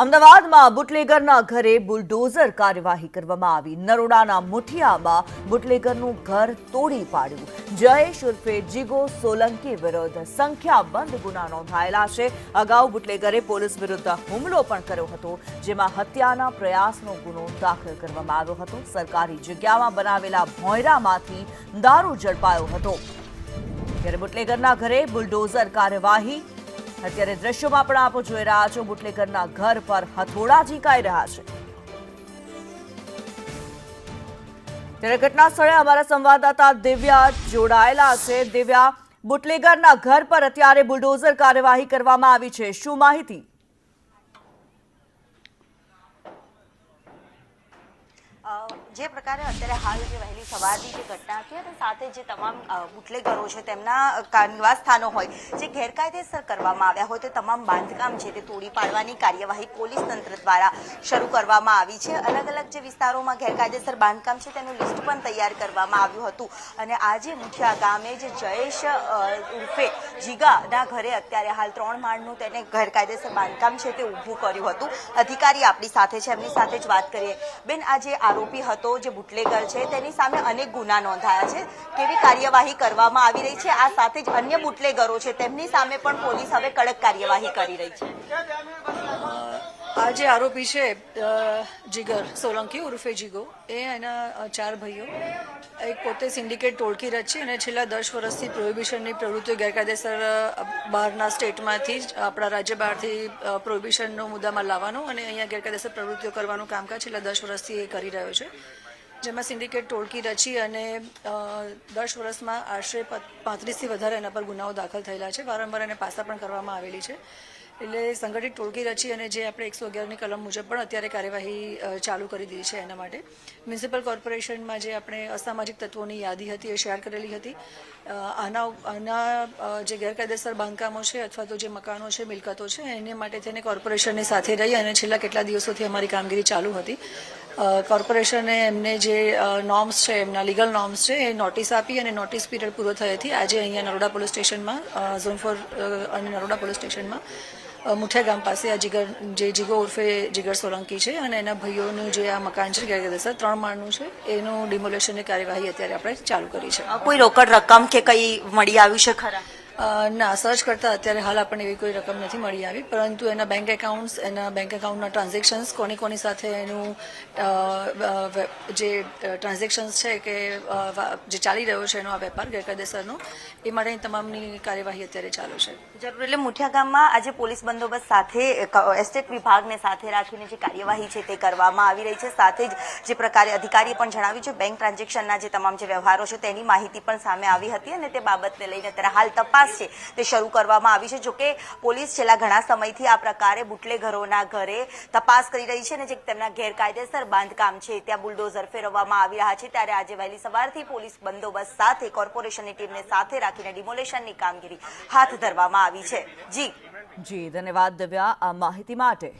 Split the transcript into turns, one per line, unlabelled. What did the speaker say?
અમદાવાદમાં બુટલેગરના ઘરે બુલડોઝર કાર્યવાહી કરવામાં આવી। નરોડાના મુઠિયામાં બુટલેગરનું ઘર તોડી પાડ્યું। જયેશ ઉર્ફે જીગો સોલંકી વિરુદ્ધ સંખ્યાબંધ ગુના નોંધાયેલા છે। અગાઉ બુટલેગરે પોલીસ વિરુદ્ધ હુમલો પણ કર્યો હતો, જેમાં હત્યાના પ્રયાસનો ગુનો દાખલ કરવામાં આવ્યો હતો। સરકારી જગ્યામાં બનાવેલા ભોંયરામાંથી દારૂ ઝડપાયો હતો। ત્યારે બુટલેગરના ઘરે બુલડોઝર કાર્યવાહી। અત્યારે દ્રશ્યોમાં પણ આપ જોઈ રહ્યા છો, બુટલેગરના ઘર પર હથોડા ઝીંકાઈ રહ્યા છે। ત્યારે ઘટના સ્થળે અમારા સંવાદદાતા દિવ્યા જોડાયેલા છે। દિવ્યા, બુટલેગરના ઘર પર અત્યારે બુલડોઝર કાર્યવાહી કરવામાં આવી છે, શું માહિતી?
જે પ્રકારે અત્યારે હાલ જે વહેલી સવારની જે ઘટના હતી અને સાથે જે તમામ બુટલેગરો છે તેમના નિવાસ સ્થાનો હોય જે ગેરકાયદેસર કરવામાં આવ્યા હોય તે તમામ બાંધકામ છે તે તોડી પાડવાની કાર્યવાહી પોલીસ તંત્ર દ્વારા શરૂ કરવામાં આવી છે। અલગ અલગ જે વિસ્તારોમાં ગેરકાયદેસર બાંધકામ છે તેનું લિસ્ટ પણ તૈયાર કરવામાં આવ્યું હતું અને આજે મુઠિયા ગામે જે જયેશ ઉર્ફે જીગાના ઘરે અત્યારે હાલ 3 માળનું તેને ગેરકાયદેસર બાંધકામ છે તે ઊભું કર્યું હતું। અધિકારી આપણી સાથે છે, એમની સાથે જ વાત કરીએ। બેન, આ જે આરોપી હતો, જે બુટલેગર છે, તેની સામે અનેક ગુના નોંધાયા છે, કેવી કાર્યવાહી કરવામાં આવી રહી છે? આ સાથે જ અન્ય બુટલેગરો છે તેમની સામે પણ પોલીસ હવે કડક કાર્યવાહી કરી રહી છે।
આ જે આરોપી છે જીગર સોલંકી ઉર્ફે જીગો, એ એના 4 ભાઈઓ એક પોતે સિન્ડિકેટ ટોળકી રચી અને છેલ્લા 10 વર્ષથી પ્રોહિબિશનની પ્રવૃત્તિઓ ગેરકાયદેસર બહારના સ્ટેટમાંથી જ આપણા રાજ્ય બહારથી પ્રોહિબિશનનો મુદ્દામાં લાવવાનું અને અહીંયા ગેરકાયદેસર પ્રવૃત્તિઓ કરવાનું કામકાજ છેલ્લા 10 વર્ષથી એ કરી રહ્યો છે, જેમાં સિન્ડિકેટ ટોળકી રચી અને 10 વર્ષમાં આશરે 35થી વધારે એના પર ગુનાઓ દાખલ થયેલા છે। વારંવાર એને પાસા પણ કરવામાં આવેલી છે। એટલે સંગઠિત ટોળકી રચી અને જે આપણે 111ની કલમ મુજબ પણ અત્યારે કાર્યવાહી ચાલુ કરી દીધી છે। એના માટે મ્યુનિસિપલ કોર્પોરેશનમાં જે આપણે અસામાજિક તત્વોની યાદી હતી એ શેર કરેલી હતી। આના જે ગેરકાયદેસર બાંધકામો છે અથવા તો જે મકાનો છે, મિલકતો છે, એને માટે થઈને કોર્પોરેશનની સાથે રહી અને છેલ્લા કેટલા દિવસોથી અમારી કામગીરી ચાલુ હતી। કોર્પોરેશને એમને જે નોર્મ્સ છે, એમના લીગલ નોર્મ્સ છે, એ નોટિસ આપી અને નોટિસ પીરિયડ પૂરો થયેથી આજે અહીંયા નરોડા પોલીસ સ્ટેશનમાં ઝોન 4 અને નરોડા પોલીસ સ્ટેશનમાં મુઠિયા ગામ પાસે આ જીગો ઉર્ફે જીગર સોલંકી છે અને એના ભાઈઓનું જે આ મકાન છે ગેરકાયદેસર 3 માળનું છે, એનું ડિમોલેશનની કાર્યવાહી અત્યારે આપણે ચાલુ કરી છે।
કોઈ રોકડ રકમ કે કંઈ મળી આવ્યું છે ખરા?
ના, સર્ચ કરતા અત્યારે હાલ આપણને એવી કોઈ રકમ નથી મળી આવી, પરંતુ એના બેંક એકાઉન્ટના ટ્રાન્ઝેક્શન્સ કોની સાથે એનું જે ટ્રાન્ઝેક્શન્સ છે કે જે ચાલી રહ્યો છે એનો આ વેપાર ગેરકાયદેસરનો, એ માટેની તમામની કાર્યવાહી અત્યારે ચાલુ છે।
જરૂર, એટલે મુઠિયા ગામમાં આજે પોલીસ બંદોબસ્ત સાથે એસ્ટેટ વિભાગને સાથે રાખીને જે કાર્યવાહી છે તે કરવામાં આવી રહી છે। સાથે જ જે પ્રકારે અધિકારીએ પણ જણાવ્યું છે, બેંક ટ્રાન્ઝેક્શનના જે તમામ જે વ્યવહારો છે તેની માહિતી પણ સામે આવી હતી અને તે બાબતને લઈને અત્યારે હાલ તપાસ છે તે શરૂ કરવામાં આવી છે। જોકે પોલીસ છેલ્લા ઘણા સમયથી આ પ્રકારે બુટલેગરોના ઘરે તપાસ કરી રહી છે અને જે તેમના ગેરકાયદેસર બાંધકામ છે ત્યાં બુલડોઝર ફેરવવામાં આવી રહ્યા છે, ત્યારે આજે વહેલી સવારથી પોલીસ બંદોબસ્ત સાથે કોર્પોરેશનની ટીમને સાથે રાખીને ડિમોલેશનની કામગીરી હાથ ધરવામાં આવી છે। જી,
ધન્યવાદ દિવ્યા આ માહિતી માટે।